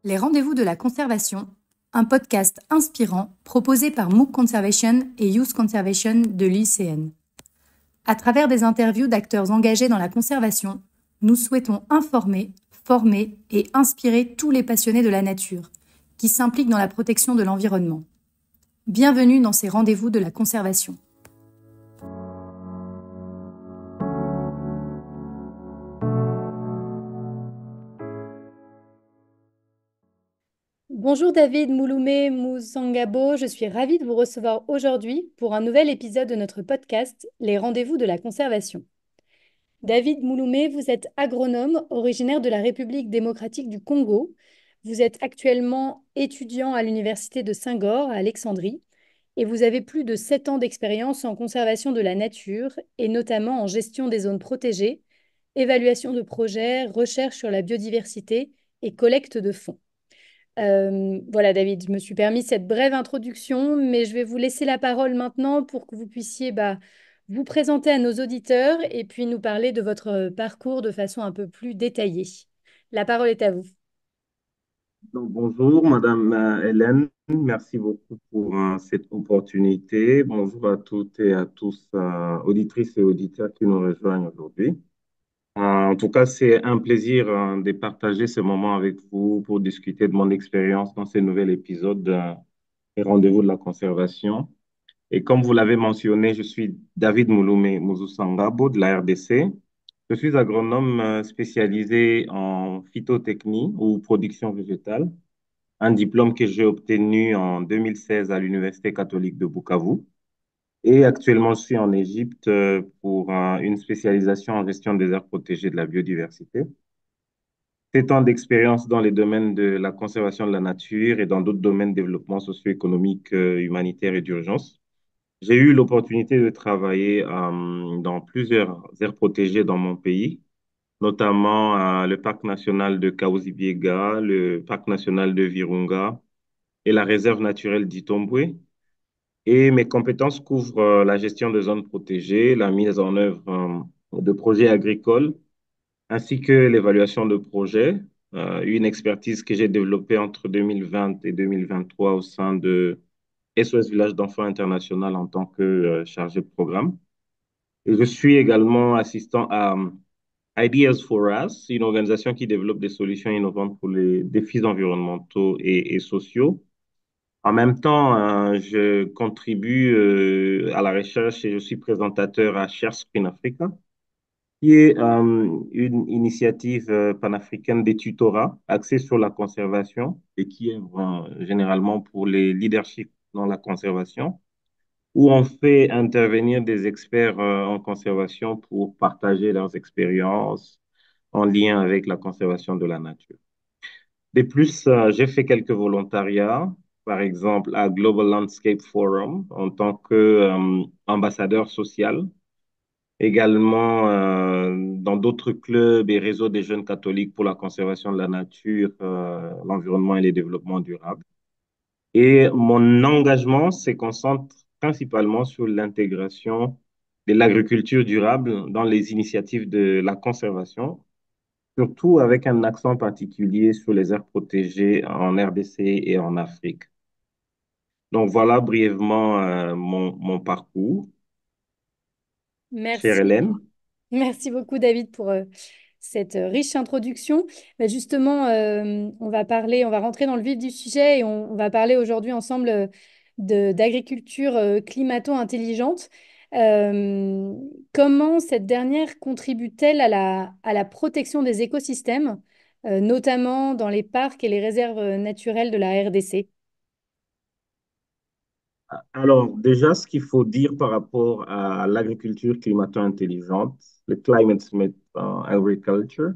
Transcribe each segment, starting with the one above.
Les rendez-vous de la conservation, un podcast inspirant proposé par MOOC Conservation et Youth Conservation de l'ICN. À travers des interviews d'acteurs engagés dans la conservation, nous souhaitons informer, former et inspirer tous les passionnés de la nature qui s'impliquent dans la protection de l'environnement. Bienvenue dans ces rendez-vous de la conservation. Bonjour David Mouloumé Moussangabo, je suis ravie de vous recevoir aujourd'hui pour un nouvel épisode de notre podcast Les rendez-vous de la conservation. David Mouloumé, vous êtes agronome originaire de la République démocratique du Congo. Vous êtes actuellement étudiant à l'université de Saint-Gor à Alexandrie et vous avez plus de 7 ans d'expérience en conservation de la nature et notamment en gestion des zones protégées, évaluation de projets, recherche sur la biodiversité et collecte de fonds. Voilà, David, je me suis permis cette brève introduction, mais je vais vous laisser la parole maintenant pour que vous puissiez vous présenter à nos auditeurs et puis nous parler de votre parcours de façon un peu plus détaillée. La parole est à vous. Donc, bonjour, Madame Hélène. Merci beaucoup pour cette opportunité. Bonjour à toutes et à tous, auditrices et auditeurs qui nous rejoignent aujourd'hui. En tout cas, c'est un plaisir de partager ce moment avec vous pour discuter de mon expérience dans ce nouvel épisode des Rendez-vous de la conservation. Et comme vous l'avez mentionné, je suis David Mouloumé Muzusangabo de la RDC. Je suis agronome spécialisé en phytotechnie ou production végétale, un diplôme que j'ai obtenu en 2016 à l'Université catholique de Bukavu. Et actuellement, je suis en Égypte pour une spécialisation en gestion des aires protégées de la biodiversité. 7 ans d'expérience dans les domaines de la conservation de la nature et dans d'autres domaines de développement socio-économique, humanitaire et d'urgence. J'ai eu l'opportunité de travailler dans plusieurs aires protégées dans mon pays, notamment le parc national de Kahuzi-Biega, le parc national de Virunga, et la réserve naturelle d'Itombwe. Et mes compétences couvrent la gestion de zones protégées, la mise en œuvre de projets agricoles, ainsi que l'évaluation de projets, une expertise que j'ai développée entre 2020 et 2023 au sein de SOS Village d'enfants international en tant que chargé de programme. Et je suis également assistant à Ideas for Us, une organisation qui développe des solutions innovantes pour les défis environnementaux et sociaux. En même temps, je contribue à la recherche et je suis présentateur à Share Screen Africa, qui est une initiative panafricaine des tutorats axée sur la conservation et qui est généralement pour les leaderships dans la conservation, où on fait intervenir des experts en conservation pour partager leurs expériences en lien avec la conservation de la nature. De plus, j'ai fait quelques volontariats, par exemple à Global Landscape Forum en tant qu'ambassadeur social, également dans d'autres clubs et réseaux des jeunes catholiques pour la conservation de la nature, l'environnement et les développements durables. Et mon engagement se concentre principalement sur l'intégration de l'agriculture durable dans les initiatives de la conservation, surtout avec un accent particulier sur les aires protégées en RDC et en Afrique. Donc voilà brièvement mon parcours, chère Merci. Hélène. Merci beaucoup, David, pour cette riche introduction. Justement, on va rentrer dans le vif du sujet et on va parler aujourd'hui ensemble d'agriculture climato-intelligente. Euh, Comment cette dernière contribue-t-elle à à la protection des écosystèmes, notamment dans les parcs et les réserves naturelles de la RDC? Alors déjà, ce qu'il faut dire par rapport à l'agriculture climato-intelligente, le Climate Smart Agriculture,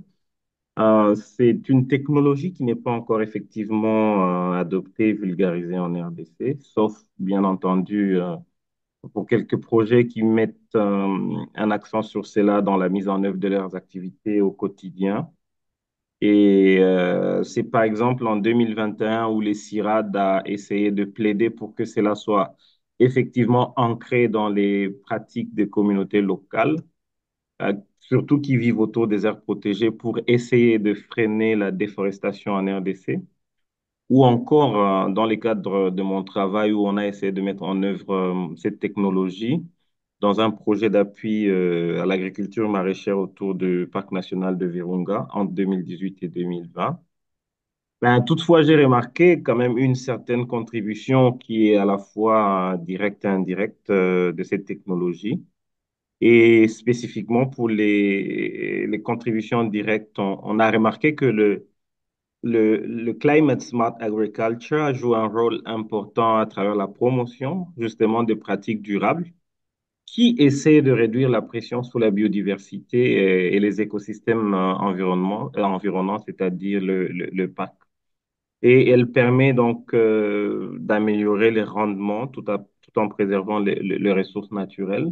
c'est une technologie qui n'est pas encore effectivement adoptée, vulgarisée en RDC, sauf bien entendu pour quelques projets qui mettent un accent sur cela dans la mise en œuvre de leurs activités au quotidien. Et c'est par exemple en 2021 où les CIRAD a essayé de plaider pour que cela soit effectivement ancré dans les pratiques des communautés locales, surtout qui vivent autour des aires protégées, pour essayer de freiner la déforestation en RDC. ou encore dans les cadres de mon travail où on a essayé de mettre en œuvre cette technologie dans un projet d'appui à l'agriculture maraîchère autour du parc national de Virunga entre 2018 et 2020. Ben, toutefois, j'ai remarqué quand même une certaine contribution qui est à la fois directe et indirecte de cette technologie. Et spécifiquement pour les contributions directes, on a remarqué que le Climate Smart Agriculture joue un rôle important à travers la promotion justement de pratiques durables qui essaient de réduire la pression sur la biodiversité et les écosystèmes environnants, c'est-à-dire le parc. Et elle permet donc d'améliorer les rendements tout en préservant les ressources naturelles.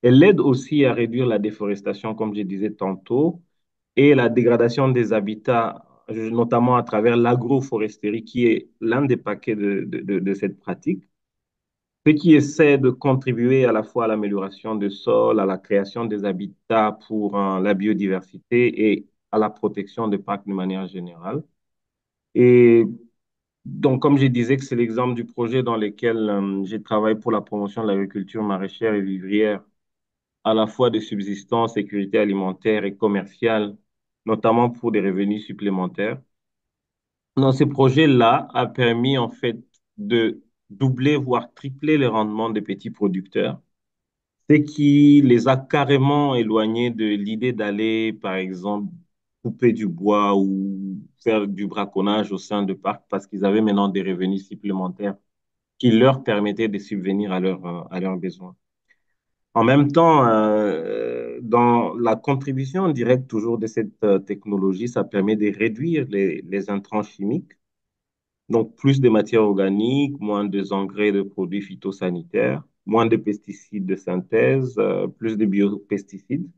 Elle aide aussi à réduire la déforestation, comme je disais tantôt, et la dégradation des habitats, notamment à travers l'agroforesterie, qui est l'un des paquets de cette pratique, ce qui essaie de contribuer à la fois à l'amélioration des sols, à la création des habitats pour la biodiversité et à la protection des parcs de manière générale. Et donc, comme je disais, que c'est l'exemple du projet dans lequel j'ai travaillé pour la promotion de l'agriculture maraîchère et vivrière, à la fois de subsistance, sécurité alimentaire et commerciale, notamment pour des revenus supplémentaires. Dans ce projet-là a permis en fait de doubler, voire tripler les rendements des petits producteurs, ce qui les a carrément éloignés de l'idée d'aller, par exemple, couper du bois ou faire du braconnage au sein de parcs parce qu'ils avaient maintenant des revenus supplémentaires qui leur permettaient de subvenir à leurs besoins. En même temps, dans la contribution directe toujours de cette technologie, ça permet de réduire les intrants chimiques, donc plus de matières organiques, moins de engrais de produits phytosanitaires, moins de pesticides de synthèse, plus de biopesticides.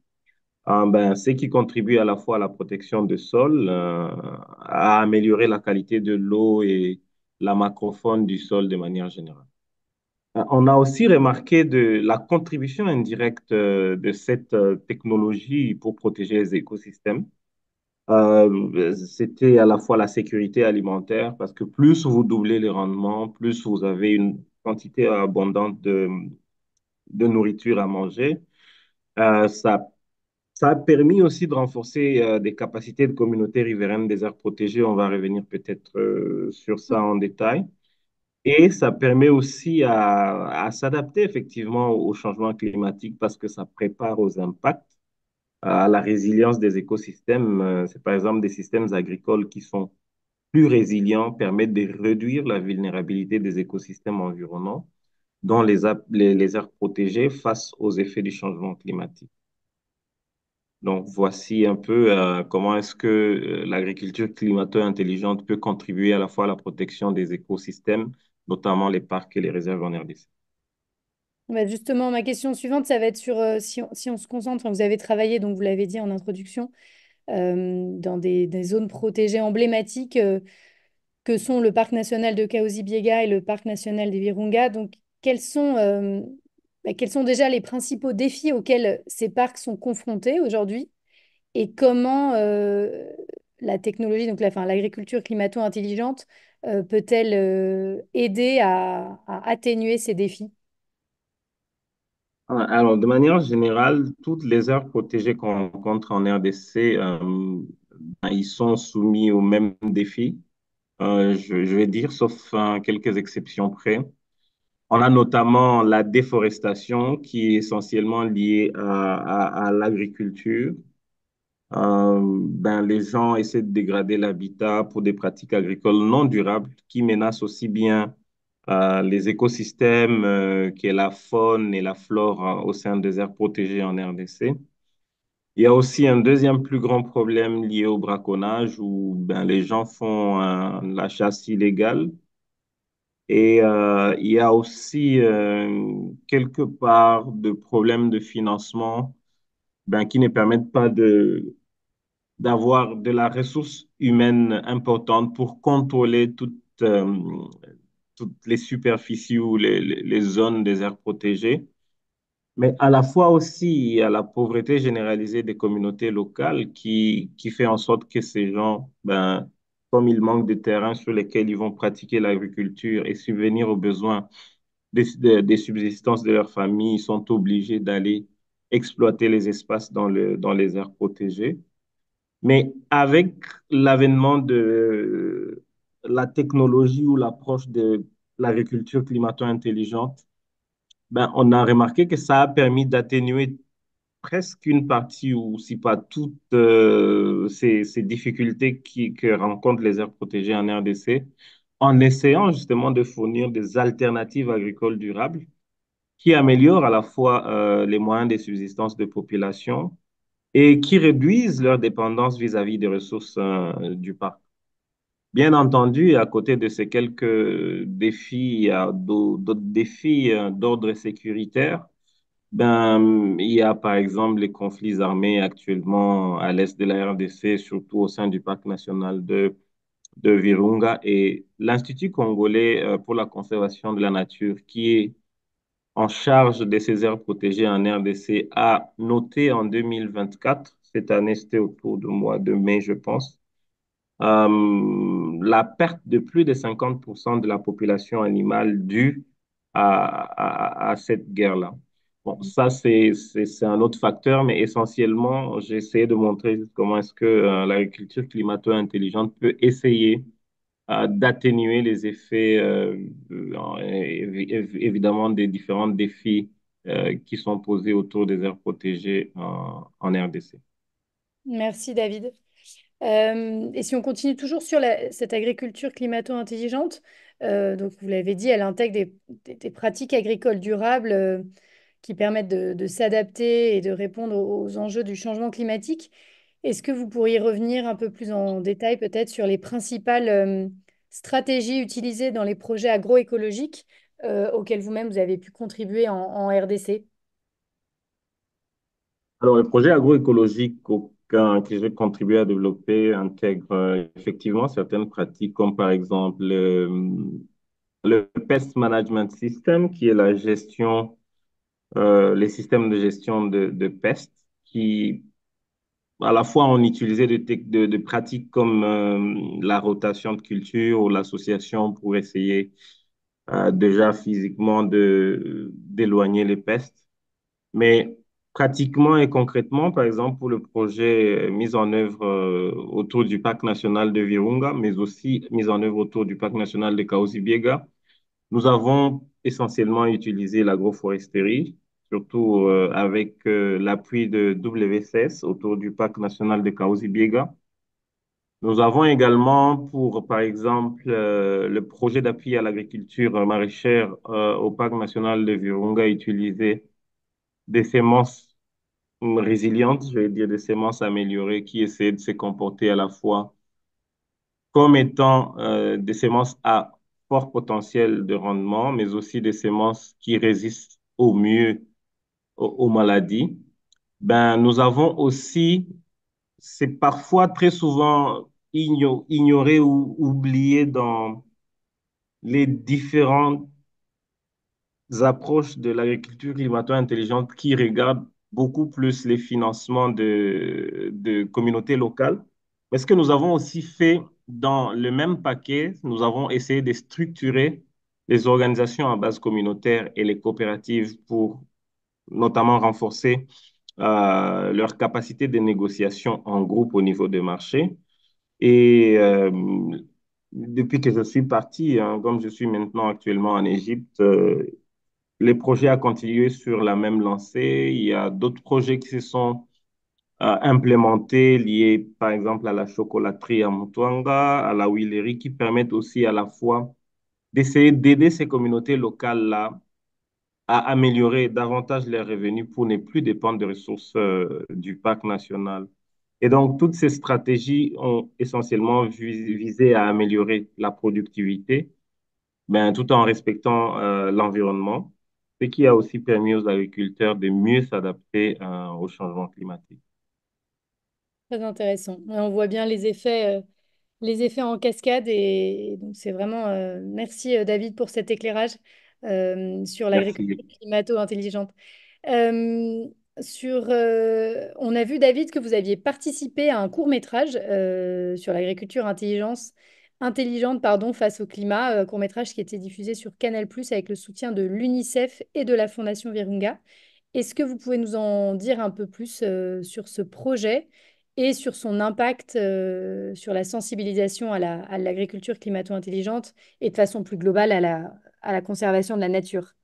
Ben, ce qui contribue à la fois à la protection des sols, à améliorer la qualité de l'eau et la macrofaune du sol de manière générale. On a aussi remarqué la contribution indirecte de cette technologie pour protéger les écosystèmes. C'était à la fois la sécurité alimentaire, parce que plus vous doublez les rendements, plus vous avez une quantité abondante de nourriture à manger. Euh, ça, Ça a permis aussi de renforcer des capacités de communautés riveraines des aires protégées. On va revenir peut-être sur ça en détail. Et ça permet aussi à s'adapter effectivement au changement climatique parce que ça prépare aux impacts, à la résilience des écosystèmes. C'est par exemple des systèmes agricoles qui sont plus résilients, permettent de réduire la vulnérabilité des écosystèmes environnants, dont les aires protégées face aux effets du changement climatique. Donc, voici un peu comment est-ce que l'agriculture climato-intelligente peut contribuer à la fois à la protection des écosystèmes, notamment les parcs et les réserves en RDC. Bah, justement, ma question suivante, ça va être sur si on se concentre, enfin, vous avez travaillé, donc vous l'avez dit en introduction, dans des zones protégées emblématiques que sont le parc national de Kahuzi-Biega et le parc national des Virunga. Donc, quels sont déjà les principaux défis auxquels ces parcs sont confrontés aujourd'hui et comment la technologie, donc enfin, l'agriculture climato-intelligente, peut-elle aider à atténuer ces défis? Alors, de manière générale, toutes les aires protégées qu'on rencontre en RDC, ben, ils sont soumis aux mêmes défis, je vais dire, sauf quelques exceptions près. On a notamment la déforestation qui est essentiellement liée à l'agriculture. Ben, les gens essaient de dégrader l'habitat pour des pratiques agricoles non durables qui menacent aussi bien les écosystèmes, qui est la faune et la flore au sein des aires protégées en RDC. Il y a aussi un deuxième plus grand problème lié au braconnage où ben, les gens font la chasse illégale. Et il y a aussi quelque part de problèmes de financement ben, qui ne permettent pas d'avoir de la ressource humaine importante pour contrôler toutes les superficies ou les zones des aires protégées. Mais à la fois aussi, il y a la pauvreté généralisée des communautés locales qui fait en sorte que ces gens ben, comme il manque de terrain sur lesquels ils vont pratiquer l'agriculture et subvenir aux besoins des subsistances de leur famille, ils sont obligés d'aller exploiter les espaces dans les aires protégées. Mais avec l'avènement de la technologie ou l'approche de l'agriculture climato-intelligente, ben, on a remarqué que ça a permis d'atténuer presque une partie, ou si pas toutes, ces difficultés que rencontrent les aires protégées en RDC, en essayant justement de fournir des alternatives agricoles durables qui améliorent à la fois les moyens de subsistance de population et qui réduisent leur dépendance vis-à-vis des ressources du parc. Bien entendu, à côté de ces quelques défis, il y a d'autres défis d'ordre sécuritaire. Ben, il y a par exemple les conflits armés actuellement à l'est de la RDC, surtout au sein du parc national de Virunga. Et l'Institut congolais pour la conservation de la nature, qui est en charge de ces aires protégées en RDC, a noté en 2024, cette année c'était autour du mois de mai, je pense, la perte de plus de 50% de la population animale due à cette guerre-là. Bon, ça, c'est un autre facteur, mais essentiellement, j'ai essayé de montrer comment est-ce que l'agriculture climato-intelligente peut essayer d'atténuer les effets, évidemment, des différents défis qui sont posés autour des aires protégées en RDC. Merci David. Et si on continue toujours sur cette agriculture climato-intelligente, donc vous l'avez dit, elle intègre des pratiques agricoles durables qui permettent de s'adapter et de répondre aux enjeux du changement climatique. Est-ce que vous pourriez revenir un peu plus en détail peut-être sur les principales stratégies utilisées dans les projets agroécologiques auxquels vous-même vous avez pu contribuer en RDC? Alors, le projet agroécologique que j'ai contribué à développer intègre effectivement certaines pratiques, comme par exemple le Pest Management System, qui est la gestion, les systèmes de gestion de pestes, qui à la fois ont utilisé de pratiques comme la rotation de culture ou l'association pour essayer déjà physiquement d'éloigner les pestes. Mais pratiquement et concrètement, par exemple, pour le projet mis en œuvre autour du parc national de Virunga, mais aussi mis en œuvre autour du parc national de Kahuzi-Biega, nous avons essentiellement utilisé l'agroforesterie, surtout avec l'appui de WCS autour du parc national de Kahuzi-Biega. Nous avons également, pour, par exemple, le projet d'appui à l'agriculture maraîchère au parc national de Virunga, utilisé des semences résilientes, je vais dire des semences améliorées qui essaient de se comporter à la fois comme étant des semences à fort potentiel de rendement, mais aussi des semences qui résistent au mieux aux maladies. Ben, nous avons aussi, c'est parfois très souvent ignoré ou oublié dans les différentes approches de l'agriculture climato-intelligente qui regardent beaucoup plus les financements de communautés locales. Mais ce que nous avons aussi fait dans le même paquet, nous avons essayé de structurer les organisations à base communautaire et les coopératives pour notamment renforcer leur capacité de négociation en groupe au niveau des marchés. Et depuis que je suis parti, hein, comme je suis maintenant actuellement en Égypte, les projets ont continué sur la même lancée. Il y a d'autres projets qui se sont implémentés, liés par exemple à la chocolaterie à Mutwanga, à la huilerie, qui permettent aussi à la fois d'essayer d'aider ces communautés locales-là à améliorer davantage leurs revenus pour ne plus dépendre des ressources du parc national. Et donc, toutes ces stratégies ont essentiellement visé à améliorer la productivité, ben, tout en respectant l'environnement, ce qui a aussi permis aux agriculteurs de mieux s'adapter au changement climatique. Très intéressant. Ouais, on voit bien les effets en cascade et donc c'est vraiment merci David pour cet éclairage sur l'agriculture Merci. climato-intelligente. Euh, On a vu, David, que vous aviez participé à un court-métrage sur l'agriculture intelligente pardon, face au climat, court-métrage qui était diffusé sur Canal+ avec le soutien de l'UNICEF et de la Fondation Virunga. Est-ce que vous pouvez nous en dire un peu plus sur ce projet et sur son impact sur la sensibilisation à l'agriculture climato-intelligente et de façon plus globale à la conservation de la nature?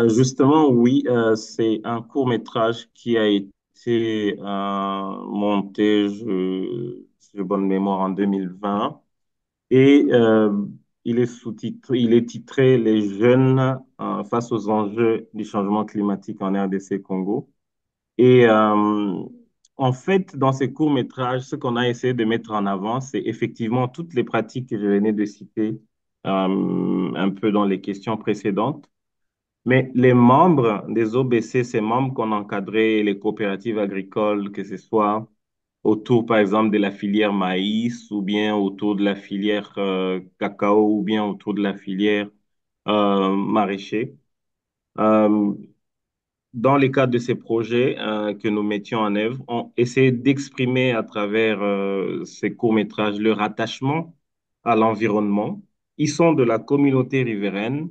Justement, oui, c'est un court-métrage qui a été monté, si j'ai bonne mémoire, en 2020. Et il est titré Les jeunes face aux enjeux du changement climatique en RDC Congo. Et en fait, dans ces courts-métrages, ce qu'on a essayé de mettre en avant, c'est effectivement toutes les pratiques que je venais de citer un peu dans les questions précédentes. Mais les membres des OBC, ces membres qu'on encadrait, les coopératives agricoles, que ce soit autour, par exemple, de la filière maïs, ou bien autour de la filière cacao, ou bien autour de la filière maraîcher. Euh, dans les cadres de ces projets que nous mettions en œuvre, on essaie d'exprimer à travers ces courts-métrages leur attachement à l'environnement. Ils sont de la communauté riveraine,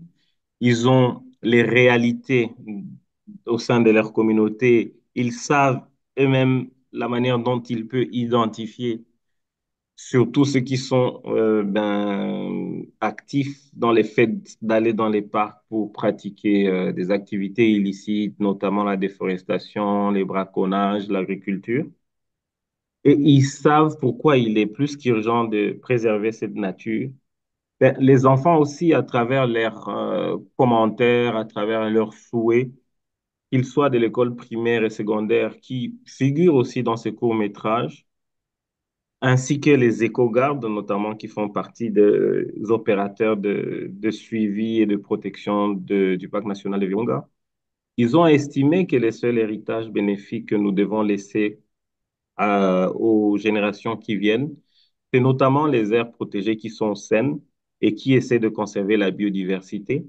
ils ont les réalités au sein de leur communauté, ils savent eux-mêmes la manière dont ils peuvent identifier surtout ceux qui sont actifs dans les faits d'aller dans les parcs pour pratiquer des activités illicites, notamment la déforestation, les braconnages, l'agriculture. Et ils savent pourquoi il est plus qu'urgent de préserver cette nature. Ben, les enfants aussi, à travers leurs commentaires, à travers leurs souhaits, qu'ils soient de l'école primaire et secondaire, qui figurent aussi dans ces courts-métrages, ainsi que les éco-gardes, notamment qui font partie des opérateurs de suivi et de protection du parc national de Virunga. Ils ont estimé que le seul héritage bénéfique que nous devons laisser aux générations qui viennent, c'est notamment les aires protégées qui sont saines et qui essaient de conserver la biodiversité,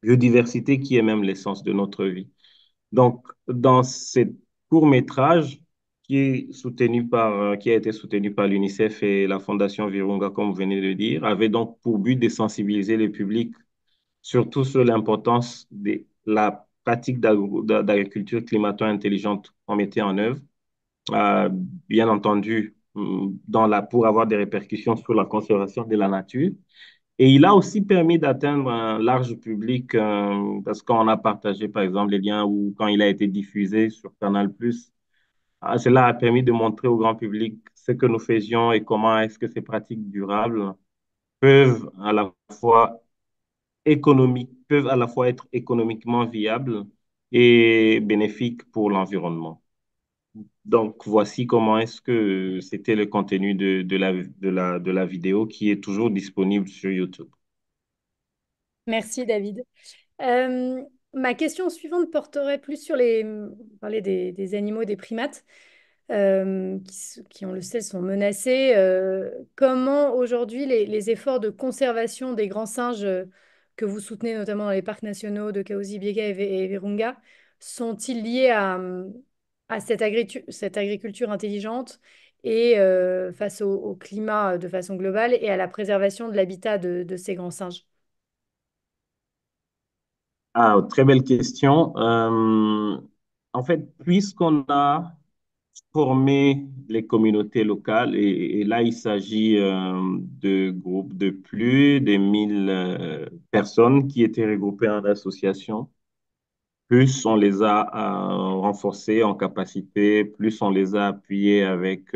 biodiversité qui est même l'essence de notre vie. Donc, dans ce court-métrage qui a été soutenu par l'UNICEF et la Fondation Virunga, comme vous venez de dire, avait donc pour but de sensibiliser le public surtout sur l'importance de la pratique d'agriculture climato-intelligente qu'on mettait en œuvre, euh, bien entendu, pour avoir des répercussions sur la conservation de la nature. Et il a aussi permis d'atteindre un large public parce qu'on a partagé, par exemple, les liens où, quand il a été diffusé sur Canal+, cela a permis de montrer au grand public ce que nous faisions et comment est-ce que ces pratiques durables peuvent à la fois peuvent à la fois être économiquement viables et bénéfiques pour l'environnement. Donc, voici comment est-ce que c'était le contenu de la vidéo qui est toujours disponible sur YouTube. Merci, David. Euh, Ma question suivante porterait plus sur parler des animaux, des primates, qui, on le sait, sont menacés. Comment aujourd'hui les efforts de conservation des grands singes que vous soutenez notamment dans les parcs nationaux de Kahuzi-Biega et Virunga sont-ils liés à cette agriculture intelligente et face au climat de façon globale et à la préservation de l'habitat de ces grands singes? Ah, très belle question. En fait, puisqu'on a formé les communautés locales, et là, il s'agit de groupes de plus de 1000 personnes qui étaient regroupées en association. Plus on les a renforcés en capacité, plus on les a appuyés avec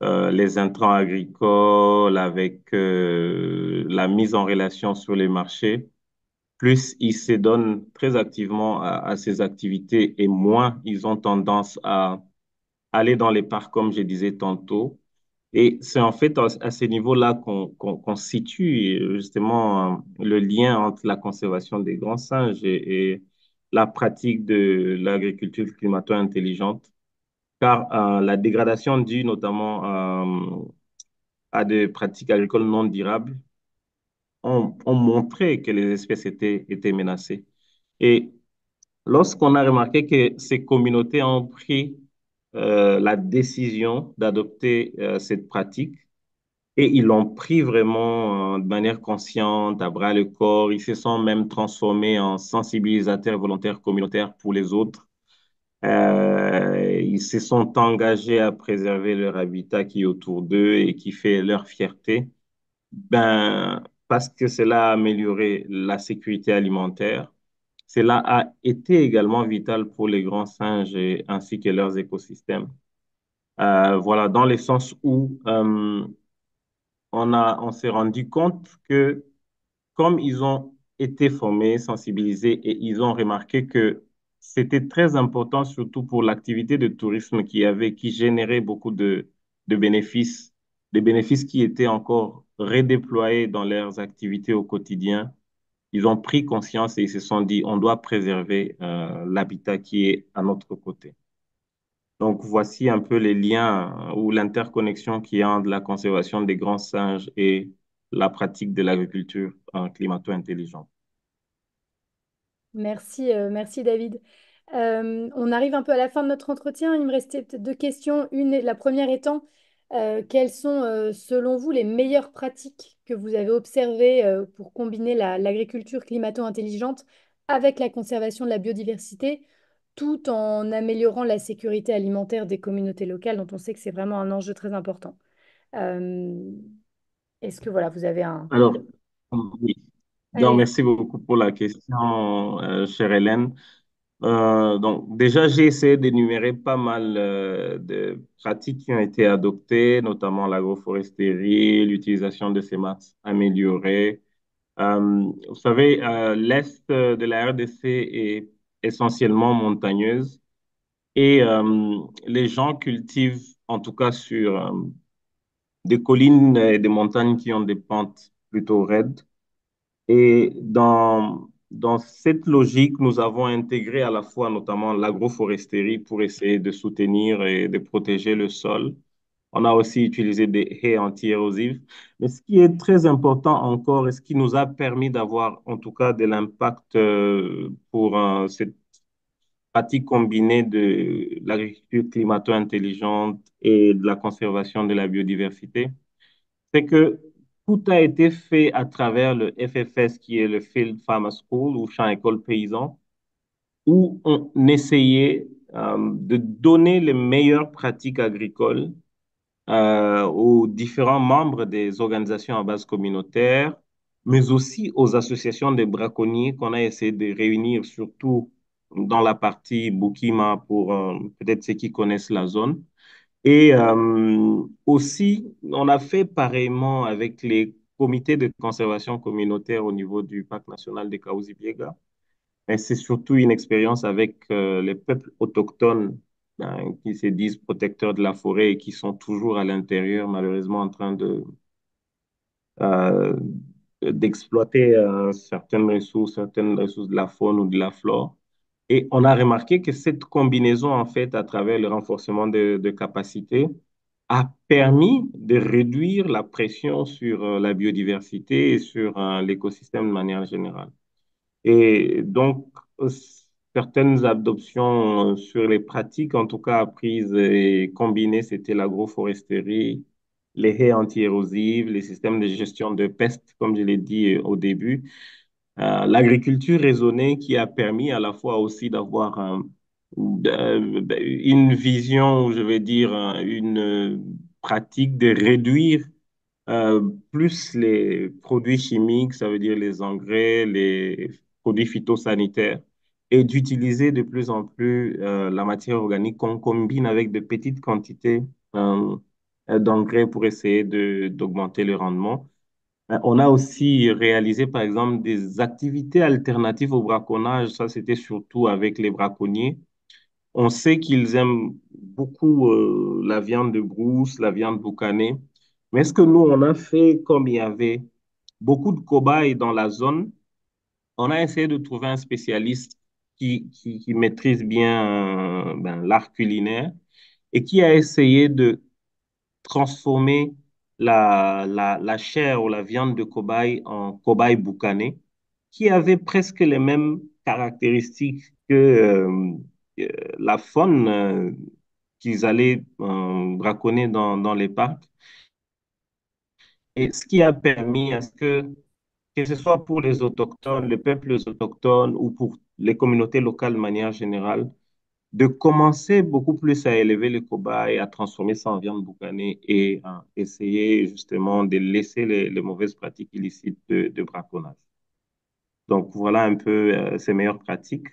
les intrants agricoles, avec la mise en relation sur les marchés, plus ils se donnent très activement à ces activités et moins ils ont tendance à aller dans les parcs, comme je disais tantôt. Et c'est en fait à ce niveau-là qu'on situe justement le lien entre la conservation des grands singes et la pratique de l'agriculture climato-intelligente, car la dégradation due notamment à des pratiques agricoles non durables ont montré que les espèces étaient menacées. Et lorsqu'on a remarqué que ces communautés ont pris la décision d'adopter cette pratique, et ils l'ont pris vraiment de manière consciente, à bras le corps. Ils se sont même transformés en sensibilisateurs volontaires communautaires pour les autres. Ils se sont engagés à préserver leur habitat qui est autour d'eux et qui fait leur fierté. Ben, parce que cela a amélioré la sécurité alimentaire. Cela a été également vital pour les grands singes ainsi que leurs écosystèmes. Voilà, dans le sens où on s'est rendu compte que comme ils ont été formés, sensibilisés et ils ont remarqué que c'était très important, surtout pour l'activité de tourisme qui générait beaucoup de bénéfices, des bénéfices qui étaient encore redéployés dans leurs activités au quotidien. Ils ont pris conscience et ils se sont dit, on doit préserver l'habitat qui est à notre côté. Donc, voici un peu les liens ou l'interconnexion qu'il y a entre la conservation des grands singes et la pratique de l'agriculture climato-intelligente. Merci, merci David. On arrive un peu à la fin de notre entretien. Il me restait peut-être deux questions. La première étant, quelles sont, selon vous, les meilleures pratiques que vous avez observées pour combiner l'agriculture climato-intelligente avec la conservation de la biodiversité, tout en améliorant la sécurité alimentaire des communautés locales, dont on sait que c'est vraiment un enjeu très important. Euh, Est-ce que voilà, vous avez un... Alors, oui. Donc, Allez. merci beaucoup pour la question, chère Hélène. Donc, déjà, j'ai essayé d'énumérer pas mal de pratiques qui ont été adoptées, notamment l'agroforesterie, l'utilisation de ces maths améliorées. Vous savez, l'Est de la RDC est essentiellement montagneuse et les gens cultivent, en tout cas sur des collines et des montagnes qui ont des pentes plutôt raides. Et dans cette logique, nous avons intégré à la fois notamment l'agroforesterie pour essayer de soutenir et de protéger le sol. On a aussi utilisé des haies anti-érosives. Mais ce qui est très important encore et ce qui nous a permis d'avoir en tout cas de l'impact pour cette pratique combinée de l'agriculture climato-intelligente et de la conservation de la biodiversité, c'est que tout a été fait à travers le FFS, qui est le Field Farmer School ou Champ École Paysan, où on essayait de donner les meilleures pratiques agricoles aux différents membres des organisations à base communautaire, mais aussi aux associations de braconniers qu'on a essayé de réunir, surtout dans la partie Bukima, pour peut-être ceux qui connaissent la zone. Et aussi, on a fait pareillement avec les comités de conservation communautaire au niveau du parc national de Kahuzi-Biega. Et c'est surtout une expérience avec les peuples autochtones qui se disent protecteurs de la forêt et qui sont toujours à l'intérieur, malheureusement, en train euh, d'exploiter certaines ressources de la faune ou de la flore. Et on a remarqué que cette combinaison, en fait, à travers le renforcement de capacités, a permis de réduire la pression sur la biodiversité et sur l'écosystème de manière générale. Et donc, certaines adoptions sur les pratiques, en tout cas apprises et combinées, c'était l'agroforesterie, les haies anti-érosives, les systèmes de gestion de pestes, comme je l'ai dit au début, l'agriculture raisonnée qui a permis à la fois aussi d'avoir une vision, ou je vais dire, une pratique de réduire plus les produits chimiques, ça veut dire les engrais, les produits phytosanitaires, et d'utiliser de plus en plus la matière organique qu'on combine avec de petites quantités euh, d'engrais pour essayer d'augmenter le rendement. On a aussi réalisé, par exemple, des activités alternatives au braconnage. Ça, c'était surtout avec les braconniers. On sait qu'ils aiment beaucoup la viande de brousse, la viande boucanée. Mais est-ce que nous, on a fait comme il y avait beaucoup de cobayes dans la zone, on a essayé de trouver un spécialiste qui maîtrise bien l'art culinaire et qui a essayé de transformer la chair ou la viande de cobaye en cobaye boucané, qui avait presque les mêmes caractéristiques que euh, la faune qu'ils allaient braconner dans les parcs. Et ce qui a permis à ce que ce soit pour les autochtones, les peuples autochtones ou pour les communautés locales de manière générale, de commencer beaucoup plus à élever les cobayes, à transformer ça en viande boucanée et à essayer justement de laisser les mauvaises pratiques illicites de braconnage. Donc voilà un peu ces meilleures pratiques.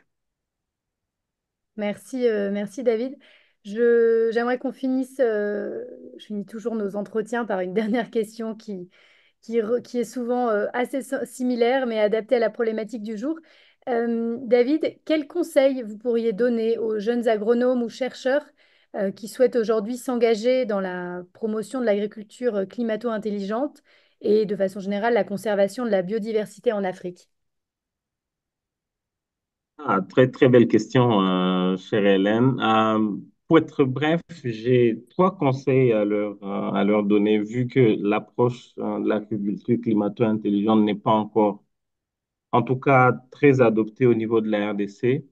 Merci, merci David. J'aimerais qu'on finisse, je finis toujours nos entretiens par une dernière question qui est souvent assez similaire mais adaptée à la problématique du jour. David, quels conseils vous pourriez donner aux jeunes agronomes ou chercheurs qui souhaitent aujourd'hui s'engager dans la promotion de l'agriculture climato-intelligente et de façon générale la conservation de la biodiversité en Afrique? Ah, très, très belle question, chère Hélène. Pour être bref, j'ai trois conseils à leur donner, vu que l'approche de l'agriculture climato-intelligente n'est pas encore, en tout cas, très adoptée au niveau de la RDC.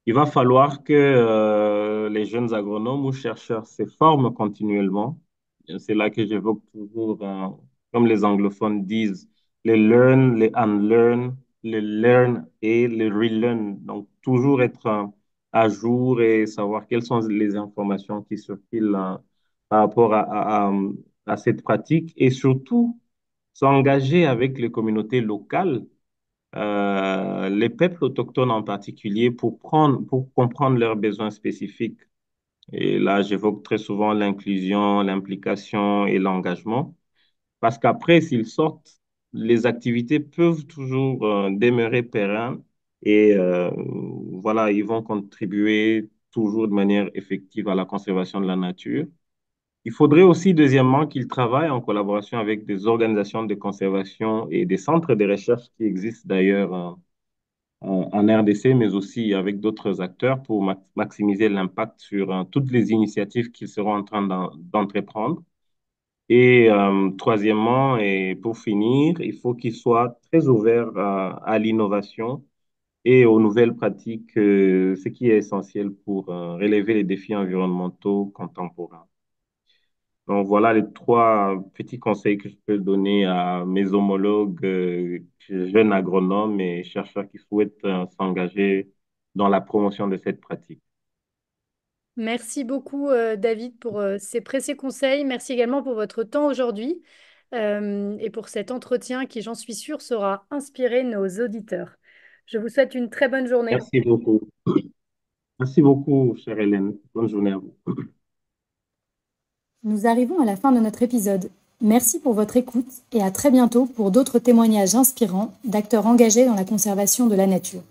Il va falloir que les jeunes agronomes ou chercheurs se forment continuellement. C'est là que j'évoque toujours, comme les anglophones disent, les learn, les unlearn, les learn et les relearn. Donc, toujours être à jour et savoir quelles sont les informations qui circulent par rapport à cette pratique et surtout s'engager avec les communautés locales les peuples autochtones en particulier pour comprendre leurs besoins spécifiques. Et là, j'évoque très souvent l'inclusion, l'implication et l'engagement. Parce qu'après, s'ils sortent, les activités peuvent toujours demeurer pérennes et voilà, ils vont contribuer toujours de manière effective à la conservation de la nature. Il faudrait aussi, deuxièmement, qu'ils travaillent en collaboration avec des organisations de conservation et des centres de recherche qui existent d'ailleurs en RDC, mais aussi avec d'autres acteurs pour maximiser l'impact sur toutes les initiatives qu'ils seront en train d'entreprendre. Et troisièmement, et pour finir, il faut qu'ils soient très ouverts à l'innovation et aux nouvelles pratiques, ce qui est essentiel pour relever les défis environnementaux contemporains. Donc voilà les trois petits conseils que je peux donner à mes homologues jeunes agronomes et chercheurs qui souhaitent s'engager dans la promotion de cette pratique. Merci beaucoup, David, pour ces précieux conseils. Merci également pour votre temps aujourd'hui et pour cet entretien qui, j'en suis sûre, saura inspirer nos auditeurs. Je vous souhaite une très bonne journée. Merci beaucoup. Merci beaucoup, chère Hélène. Bonne journée à vous. Nous arrivons à la fin de notre épisode. Merci pour votre écoute et à très bientôt pour d'autres témoignages inspirants d'acteurs engagés dans la conservation de la nature.